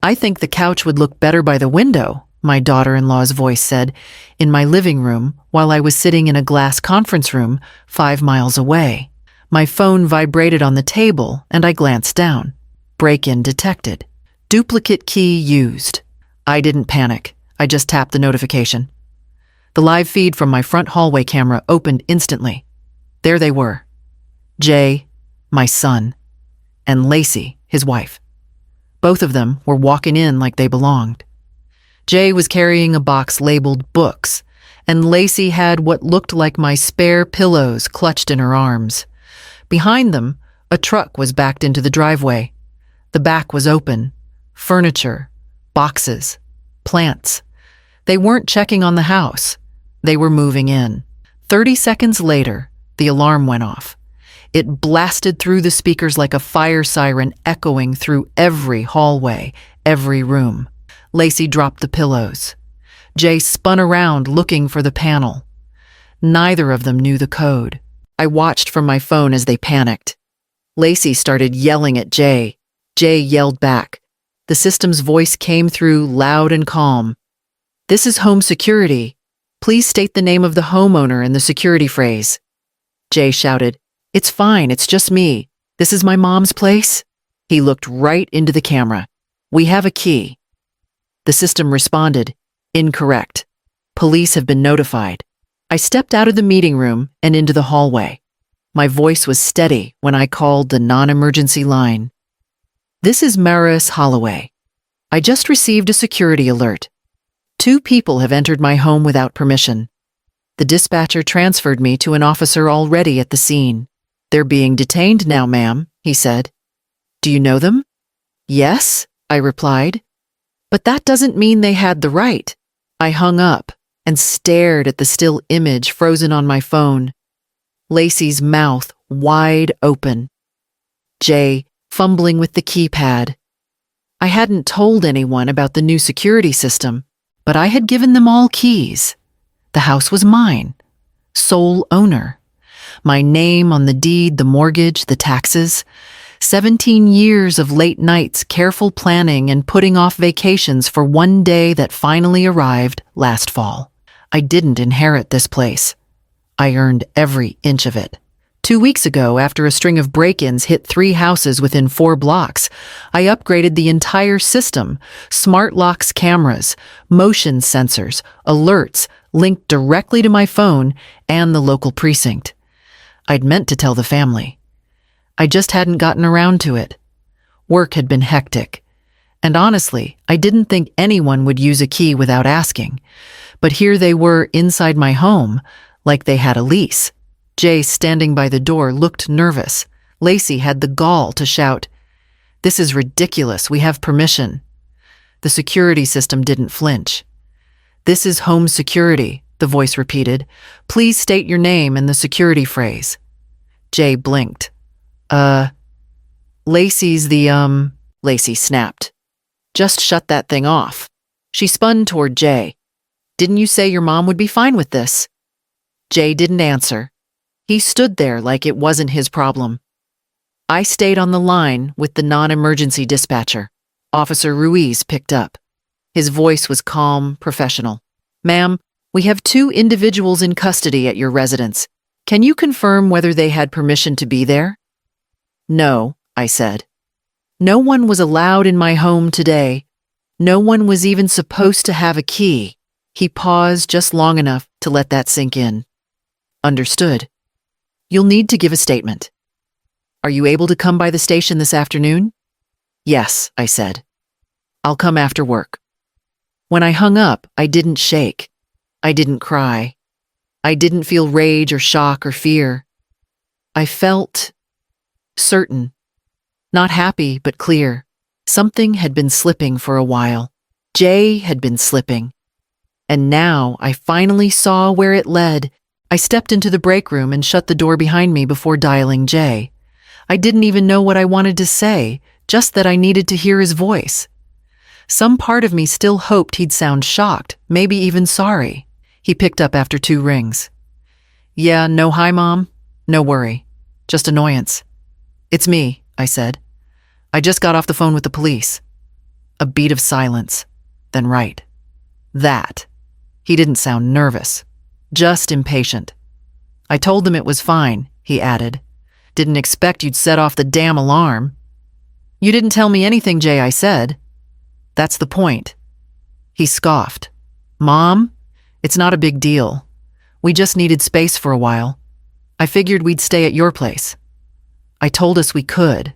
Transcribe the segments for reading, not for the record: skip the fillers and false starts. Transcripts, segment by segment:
"I think the couch would look better by the window," my daughter-in-law's voice said, in my living room while I was sitting in a glass conference room 5 miles away. My phone vibrated on the table and I glanced down. Break-in detected. Duplicate key used. I didn't panic. I just tapped the notification. The live feed from my front hallway camera opened instantly. There they were. Jay, my son, and Lacey, his wife. Both of them were walking in like they belonged. Jay was carrying a box labeled books, and Lacey had what looked like my spare pillows clutched in her arms. Behind them, a truck was backed into the driveway. The back was open. Furniture, boxes, plants. They weren't checking on the house. They were moving in. 30 seconds later, the alarm went off. It blasted through the speakers like a fire siren, echoing through every hallway, every room. Lacey dropped the pillows. Jay spun around looking for the panel. Neither of them knew the code. I watched from my phone as they panicked. Lacey started yelling at Jay. Jay yelled back. The system's voice came through loud and calm. "This is home security. Please state the name of the homeowner and the security phrase." Jay shouted, "It's fine, it's just me. This is my mom's place." He looked right into the camera. "We have a key." The system responded, "Incorrect. Police have been notified." I stepped out of the meeting room and into the hallway. My voice was steady when I called the non-emergency line. "This is Maris Holloway. I just received a security alert. 2 people have entered my home without permission." The dispatcher transferred me to an officer already at the scene. "They're being detained now, ma'am," he said. "Do you know them?" "Yes," I replied. "But that doesn't mean they had the right." I hung up and stared at the still image frozen on my phone. Lacey's mouth wide open. Jay fumbling with the keypad. I hadn't told anyone about the new security system, but I had given them all keys. The house was mine. Sole owner. My name on the deed, the mortgage, the taxes. 17 years of late nights, careful planning, and putting off vacations for one day that finally arrived last fall. I didn't inherit this place. I earned every inch of it. 2 weeks ago, after a string of break-ins hit 3 houses within 4 blocks, I upgraded the entire system, smart locks, cameras, motion sensors, alerts, linked directly to my phone and the local precinct. I'd meant to tell the family. I just hadn't gotten around to it. Work had been hectic. And honestly, I didn't think anyone would use a key without asking. But here they were inside my home, like they had a lease. Jay, standing by the door, looked nervous. Lacey had the gall to shout, "This is ridiculous, we have permission." The security system didn't flinch. "This is home security," the voice repeated. "Please state your name and the security phrase." Jay blinked. Lacey's the, Lacey snapped. "Just shut that thing off." She spun toward Jay. "Didn't you say your mom would be fine with this?" Jay didn't answer. He stood there like it wasn't his problem. I stayed on the line with the non-emergency dispatcher. Officer Ruiz picked up. His voice was calm, professional. "Ma'am, we have 2 individuals in custody at your residence. Can you confirm whether they had permission to be there?" "No," I said. "No one was allowed in my home today. No one was even supposed to have a key." He paused just long enough to let that sink in. "Understood. You'll need to give a statement. Are you able to come by the station this afternoon?" "Yes," I said. "I'll come after work." When I hung up, I didn't shake. I didn't cry. I didn't feel rage or shock or fear. I felt certain. Not happy, but clear. Something had been slipping for a while. Jay had been slipping. And now I finally saw where it led. I stepped into the break room and shut the door behind me before dialing Jay. I didn't even know what I wanted to say, just that I needed to hear his voice. Some part of me still hoped he'd sound shocked, maybe even sorry. He picked up after 2 rings. "Yeah, no, hi, Mom. No worry. Just annoyance." "It's me," I said. "I just got off the phone with the police." A beat of silence. Then right. That. He didn't sound nervous. Just impatient. I told them it was fine, he added. Didn't expect you'd set off the damn alarm. You didn't tell me anything, Jay, I said. That's the point. He scoffed. Mom, it's not a big deal. We just needed space for a while. I figured we'd stay at your place. I told us we could.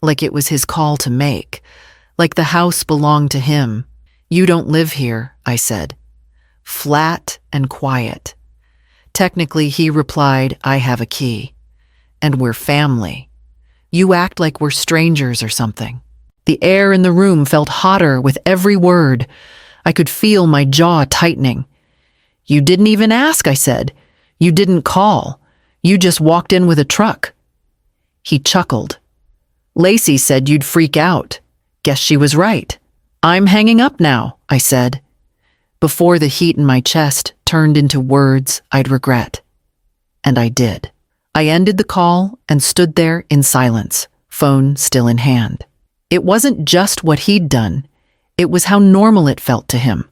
Like it was his call to make. Like the house belonged to him. You don't live here, I said. Flat and quiet. Technically, he replied, I have a key. And we're family. You act like we're strangers or something. The air in the room felt hotter with every word. I could feel my jaw tightening. You didn't even ask, I said. You didn't call. You just walked in with a truck. He chuckled. Lacey said you'd freak out. Guess she was right. I'm hanging up now, I said, before the heat in my chest turned into words I'd regret. And I did. I ended the call and stood there in silence, phone still in hand. It wasn't just what he'd done. It was how normal it felt to him.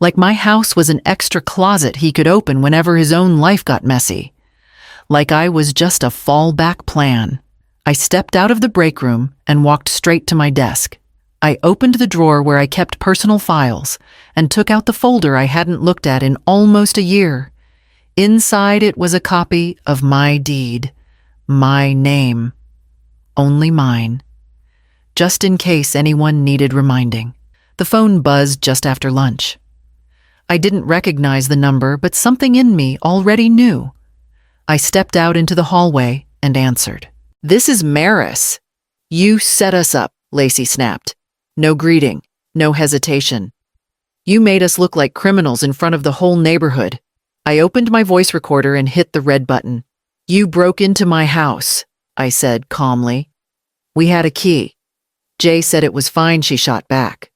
Like my house was an extra closet he could open whenever his own life got messy. Like I was just a fallback plan. I stepped out of the break room and walked straight to my desk. I opened the drawer where I kept personal files and took out the folder I hadn't looked at in almost a year. Inside it was a copy of my deed, my name, only mine. Just in case anyone needed reminding. The phone buzzed just after lunch. I didn't recognize the number, but something in me already knew. I stepped out into the hallway and answered. This is Maris. You set us up, Lacey snapped. No greeting, no hesitation. You made us look like criminals in front of the whole neighborhood. I opened my voice recorder and hit the red button. You broke into my house, I said calmly. We had a key. Jay said it was fine, she shot back.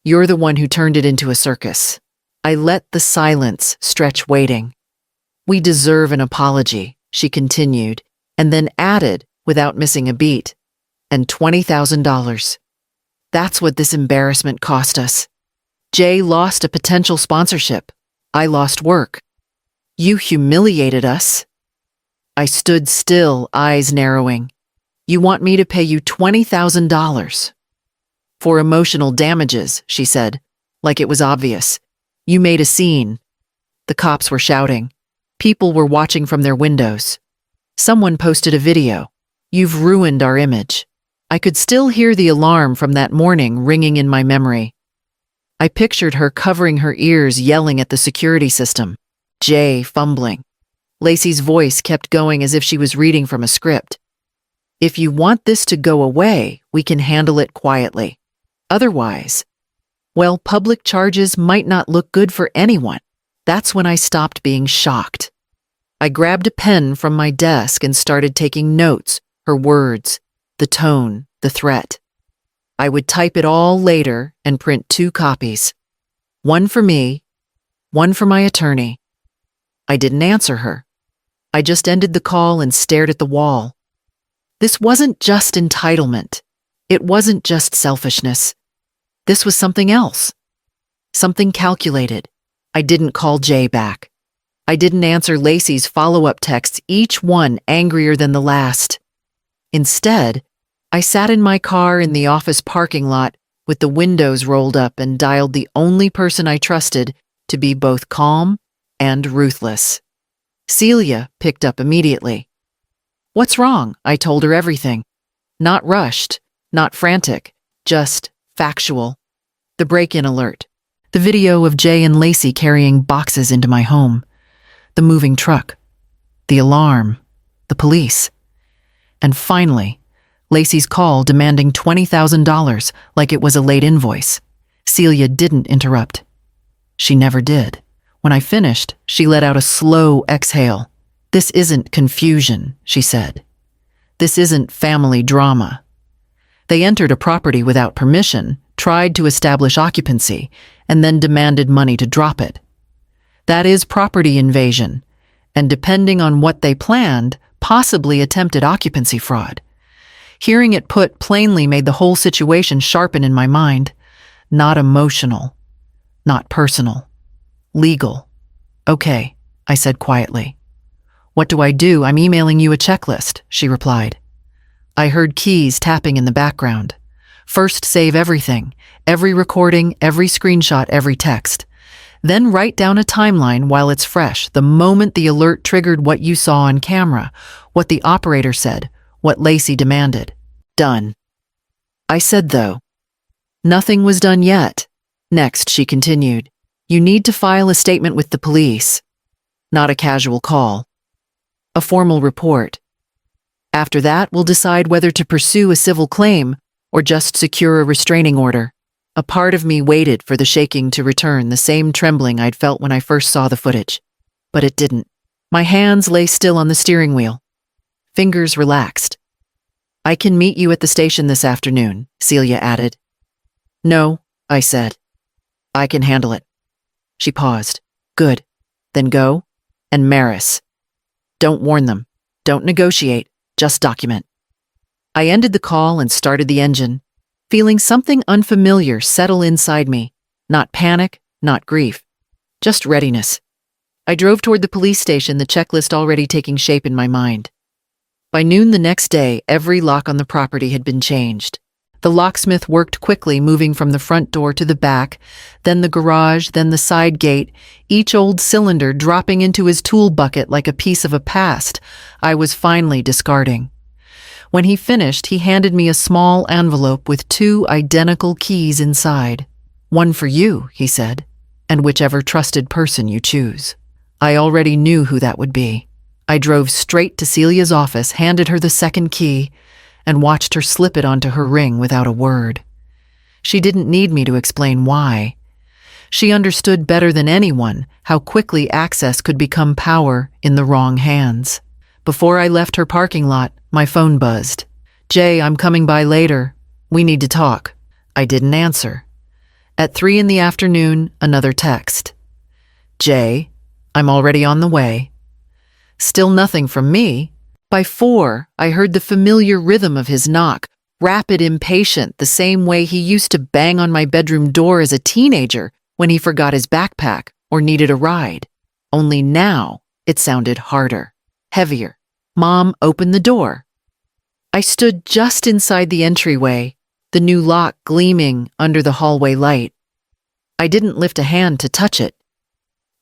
You're the one who turned it into a circus. I let the silence stretch waiting. We deserve an apology, she continued, and then added, without missing a beat, and $20,000. That's what this embarrassment cost us. Jay lost a potential sponsorship. I lost work. You humiliated us. I stood still, eyes narrowing. You want me to pay you $20,000. For emotional damages, she said, like it was obvious. You made a scene. The cops were shouting. People were watching from their windows. Someone posted a video. You've ruined our image. I could still hear the alarm from that morning ringing in my memory. I pictured her covering her ears, yelling at the security system. Jay fumbling. Lacey's voice kept going as if she was reading from a script. If you want this to go away, we can handle it quietly. Otherwise, well, public charges might not look good for anyone. That's when I stopped being shocked. I grabbed a pen from my desk and started taking notes, her words, the tone, the threat. I would type it all later and print 2 copies. One for me, one for my attorney. I didn't answer her. I just ended the call and stared at the wall. This wasn't just entitlement. It wasn't just selfishness. This was something else. Something calculated. I didn't call Jay back. I didn't answer Lacey's follow-up texts, each one angrier than the last. Instead, I sat in my car in the office parking lot with the windows rolled up and dialed the only person I trusted to be both calm and ruthless. Celia picked up immediately. What's wrong? I told her everything. Not rushed, not frantic, just factual. The break-in alert. The video of Jay and Lacey carrying boxes into my home. The moving truck. The alarm. The police. And finally, Lacey's call demanding $20,000 like it was a late invoice. Celia didn't interrupt. She never did. When I finished, she let out a slow exhale. This isn't confusion, she said. This isn't family drama. They entered a property without permission, tried to establish occupancy, and then demanded money to drop it. That is property invasion, and depending on what they planned, possibly attempted occupancy fraud. Hearing it put plainly made the whole situation sharpen in my mind. Not emotional. Not personal. Legal. Okay, I said quietly. What do I do? I'm emailing you a checklist, she replied. I heard keys tapping in the background. First, save everything. Every recording, every screenshot, every text. Then write down a timeline while it's fresh, the moment the alert triggered what you saw on camera, what the operator said, what Lacey demanded. Done. I said, though. Nothing was done yet. Next, she continued, you need to file a statement with the police. Not a casual call. A formal report. After that, we'll decide whether to pursue a civil claim or just secure a restraining order. A part of me waited for the shaking to return, the same trembling I'd felt when I first saw the footage. But it didn't. My hands lay still on the steering wheel. Fingers relaxed. I can meet you at the station this afternoon, Celia added. No, I said. I can handle it. She paused. Good. Then go. And Maris. Don't warn them. Don't negotiate. Just document. I ended the call and started the engine, feeling something unfamiliar settle inside me. Not panic, not grief. Just readiness. I drove toward the police station, the checklist already taking shape in my mind. By noon the next day, every lock on the property had been changed. The locksmith worked quickly, moving from the front door to the back, then the garage, then the side gate, each old cylinder dropping into his tool bucket like a piece of a past I was finally discarding. When he finished, he handed me a small envelope with 2 identical keys inside. One for you, he said, and whichever trusted person you choose. I already knew who that would be. I drove straight to Celia's office, handed her the second key, and watched her slip it onto her ring without a word. She didn't need me to explain why. She understood better than anyone how quickly access could become power in the wrong hands. Before I left her parking lot, my phone buzzed. Jay, I'm coming by later. We need to talk. I didn't answer. At 3 in the afternoon, another text. Jay, I'm already on the way. Still nothing from me. By 4, I heard the familiar rhythm of his knock, rapid, impatient, the same way he used to bang on my bedroom door as a teenager when he forgot his backpack or needed a ride. Only now, it sounded harder, heavier. Mom, open the door. I stood just inside the entryway, the new lock gleaming under the hallway light. I didn't lift a hand to touch it.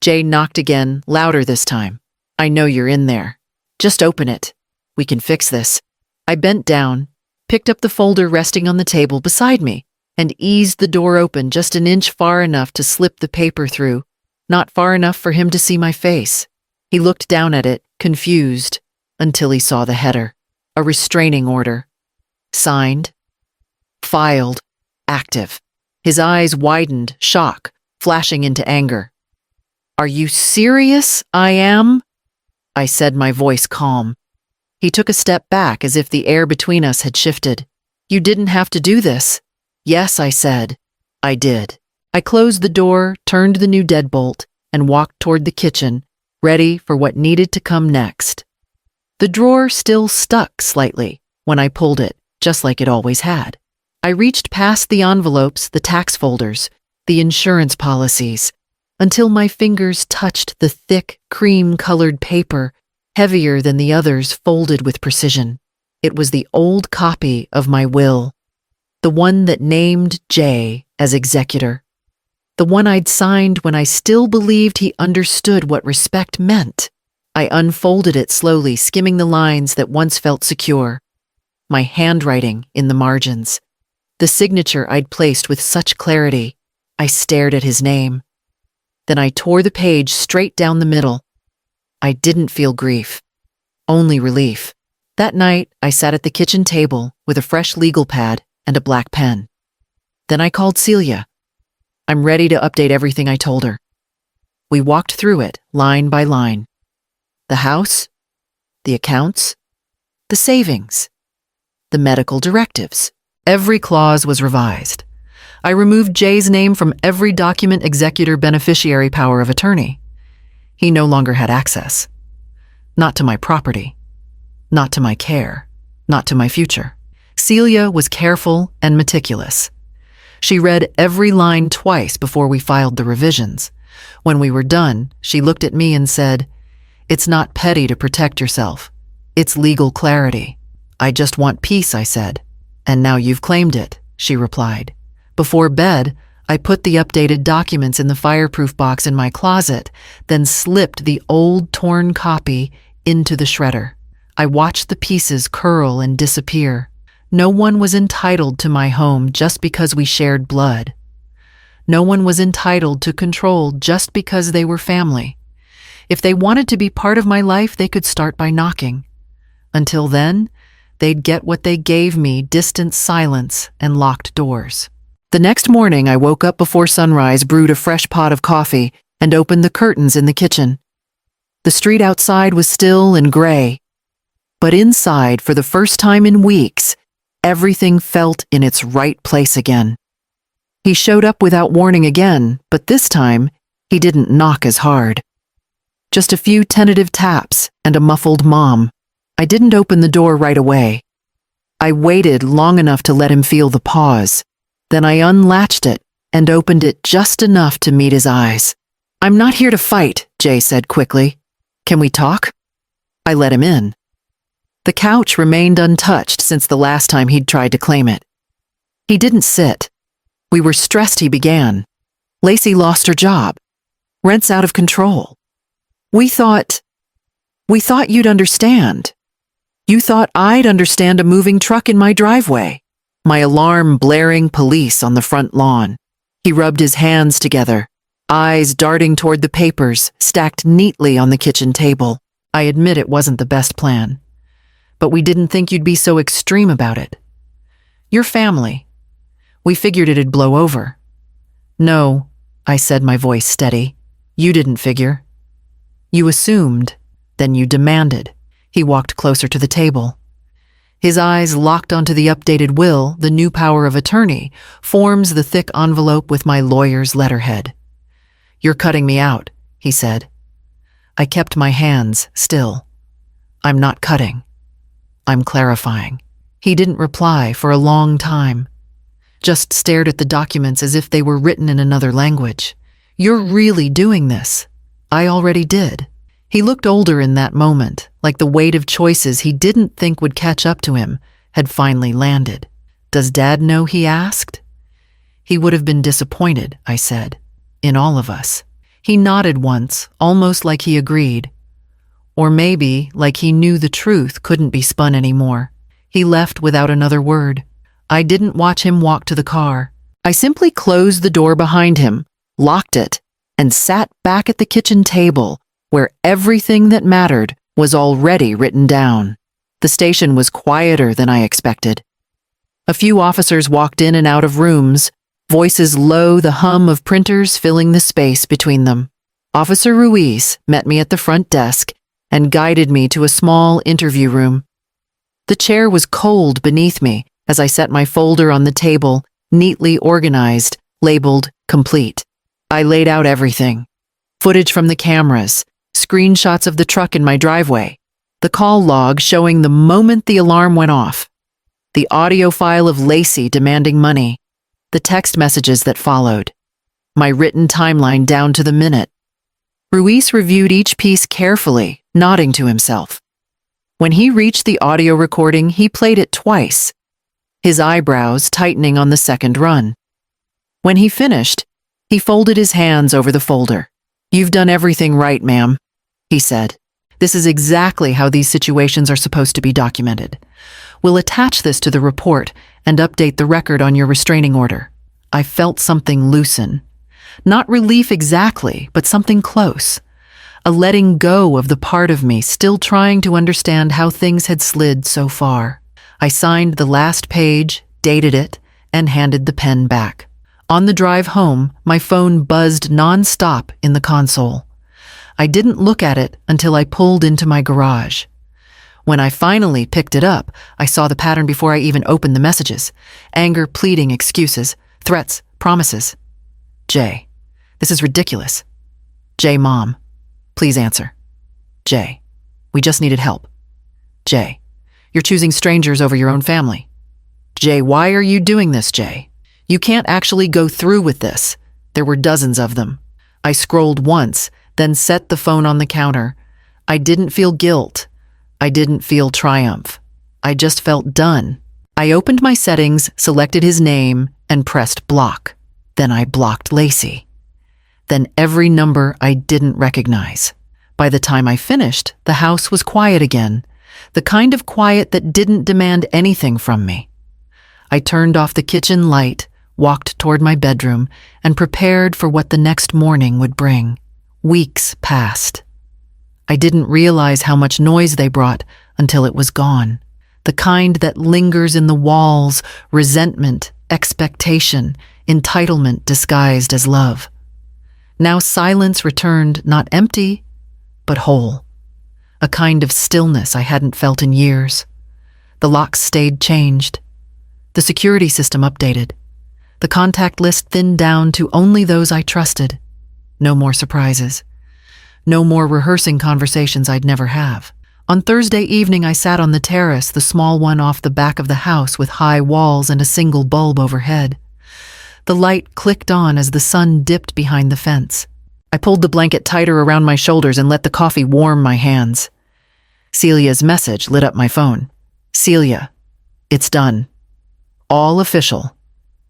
Jay knocked again, louder this time. I know you're in there. Just open it. We can fix this. I bent down, picked up the folder resting on the table beside me, and eased the door open just an inch far enough to slip the paper through, not far enough for him to see my face. He looked down at it, confused, until he saw the header. A restraining order. Signed. Filed. Active. His eyes widened, shock, flashing into anger. Are you serious? I am? I said, my voice calm. He took a step back as if the air between us had shifted. You didn't have to do this. Yes, I said. I did. I closed the door, turned the new deadbolt, and walked toward the kitchen, ready for what needed to come next. The drawer still stuck slightly when I pulled it, just like it always had. I reached past the envelopes, the tax folders, the insurance policies, until my fingers touched the thick, cream-colored paper, heavier than the others, folded with precision. It was the old copy of my will, the one that named Jay as executor, the one I'd signed when I still believed he understood what respect meant. I unfolded it slowly, skimming the lines that once felt secure. My handwriting in the margins. The signature I'd placed with such clarity. I stared at his name. Then I tore the page straight down the middle. I didn't feel grief, only relief. That night, I sat at the kitchen table with a fresh legal pad and a black pen. Then I called Celia. I'm ready to update everything I told her. We walked through it, line by line. The house, the accounts, the savings, the medical directives. Every clause was revised. I removed Jay's name from every document, executor, beneficiary, power of attorney. He no longer had access. Not to my property. Not to my care. Not to my future. Celia was careful and meticulous. She read every line twice before we filed the revisions. When we were done, she looked at me and said, "It's not petty to protect yourself. It's legal clarity." "I just want peace," I said. "And now you've claimed it," she replied. Before bed, I put the updated documents in the fireproof box in my closet, then slipped the old torn copy into the shredder. I watched the pieces curl and disappear. No one was entitled to my home just because we shared blood. No one was entitled to control just because they were family. If they wanted to be part of my life, they could start by knocking. Until then, they'd get what they gave me: distant silence and locked doors. The next morning, I woke up before sunrise, brewed a fresh pot of coffee, and opened the curtains in the kitchen. The street outside was still and gray, but inside, for the first time in weeks, everything felt in its right place again. He showed up without warning again, but this time, he didn't knock as hard. Just a few tentative taps and a muffled mom. I didn't open the door right away. I waited long enough to let him feel the pause. Then I unlatched it and opened it just enough to meet his eyes. "I'm not here to fight," Jay said quickly. "Can we talk?" I let him in. The couch remained untouched since the last time he'd tried to claim it. He didn't sit. We were stressed, he began. "Lacey lost her job. Rent's out of control. We thought you'd understand. You thought I'd understand a moving truck in my driveway. My alarm blaring, police on the front lawn." He rubbed his hands together, eyes darting toward the papers stacked neatly on the kitchen table. "I admit it wasn't the best plan, but we didn't think you'd be so extreme about it. Your family. We figured it'd blow over." "No," I said, my voice steady. "You didn't figure. You assumed, then you demanded." He walked closer to the table. His eyes locked onto the updated will, the new power of attorney, forms the thick envelope with my lawyer's letterhead. "You're cutting me out," he said. I kept my hands still. "I'm not cutting. I'm clarifying." He didn't reply for a long time, just stared at the documents as if they were written in another language. "You're really doing this?" "I already did." He looked older in that moment, like the weight of choices he didn't think would catch up to him had finally landed. "Does Dad know?" he asked. "He would have been disappointed," I said. "In all of us." He nodded once, almost like he agreed. Or maybe like he knew the truth couldn't be spun anymore. He left without another word. I didn't watch him walk to the car. I simply closed the door behind him, locked it, and sat back at the kitchen table, where everything that mattered was already written down. The station was quieter than I expected. A few officers walked in and out of rooms, voices low, the hum of printers filling the space between them. Officer Ruiz met me at the front desk and guided me to a small interview room. The chair was cold beneath me as I set my folder on the table, neatly organized, labeled complete. I laid out everything. Footage from the cameras, screenshots of the truck in my driveway, the call log showing the moment the alarm went off, the audio file of Lacey demanding money, the text messages that followed, my written timeline down to the minute. Ruiz reviewed each piece carefully, nodding to himself. When he reached the audio recording, he played it twice, his eyebrows tightening on the second run. When he finished, he folded his hands over the folder. "You've done everything right, ma'am," he said. "This is exactly how these situations are supposed to be documented. We'll attach this to the report and update the record on your restraining order." I felt something loosen. Not relief exactly, but something close. A letting go of the part of me still trying to understand how things had slid so far. I signed the last page, dated it, and handed the pen back. On the drive home, my phone buzzed nonstop in the console. I didn't look at it until I pulled into my garage. When I finally picked it up, I saw the pattern before I even opened the messages. Anger, pleading, excuses, threats, promises. "Jay, this is ridiculous." "Jay, Mom, please answer." "Jay, we just needed help." "Jay, you're choosing strangers over your own family." Jay, why are you doing this, Jay? You can't actually go through with this. There were dozens of them. I scrolled once, then set the phone on the counter. I didn't feel guilt. I didn't feel triumph. I just felt done. I opened my settings, selected his name, and pressed block. Then I blocked Lacey. Then every number I didn't recognize. By the time I finished, the house was quiet again, the kind of quiet that didn't demand anything from me. I turned off the kitchen light, walked toward my bedroom, and prepared for what the next morning would bring. Weeks passed. I didn't realize how much noise they brought until it was gone. The kind that lingers in the walls, resentment, expectation, entitlement disguised as love. Now silence returned, not empty, but whole. A kind of stillness I hadn't felt in years. The locks stayed changed. The security system updated. The contact list thinned down to only those I trusted. No more surprises. No more rehearsing conversations I'd never have. On Thursday evening, I sat on the terrace, the small one off the back of the house with high walls and a single bulb overhead. The light clicked on as the sun dipped behind the fence. I pulled the blanket tighter around my shoulders and let the coffee warm my hands. Celia's message lit up my phone. Celia, it's done. All official.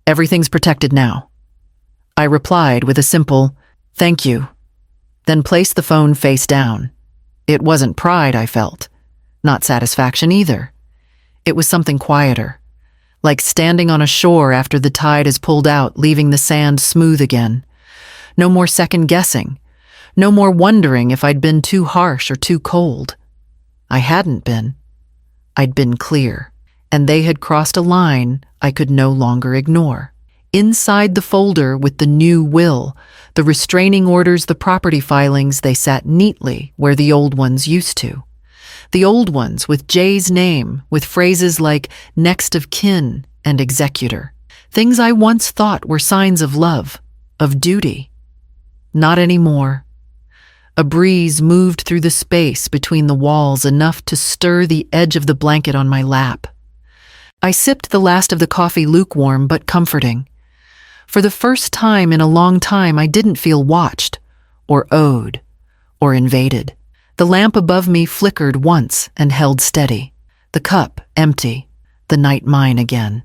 Everything's protected now. I replied with a simple, thank you, then placed the phone face down. It wasn't pride I felt, not satisfaction either. It was something quieter, like standing on a shore after the tide is pulled out, leaving the sand smooth again. No more second guessing, no more wondering if I'd been too harsh or too cold. I hadn't been. I'd been clear, and they had crossed a line I could no longer ignore. Inside the folder with the new will, the restraining orders, the property filings, they sat neatly where the old ones used to. The old ones with Jay's name, with phrases like next of kin and executor. Things I once thought were signs of love, of duty. Not anymore. A breeze moved through the space between the walls, enough to stir the edge of the blanket on my lap. I sipped the last of the coffee, lukewarm but comforting. For the first time in a long time, I didn't feel watched, or owed, or invaded. The lamp above me flickered once and held steady. The cup empty, the night mine again.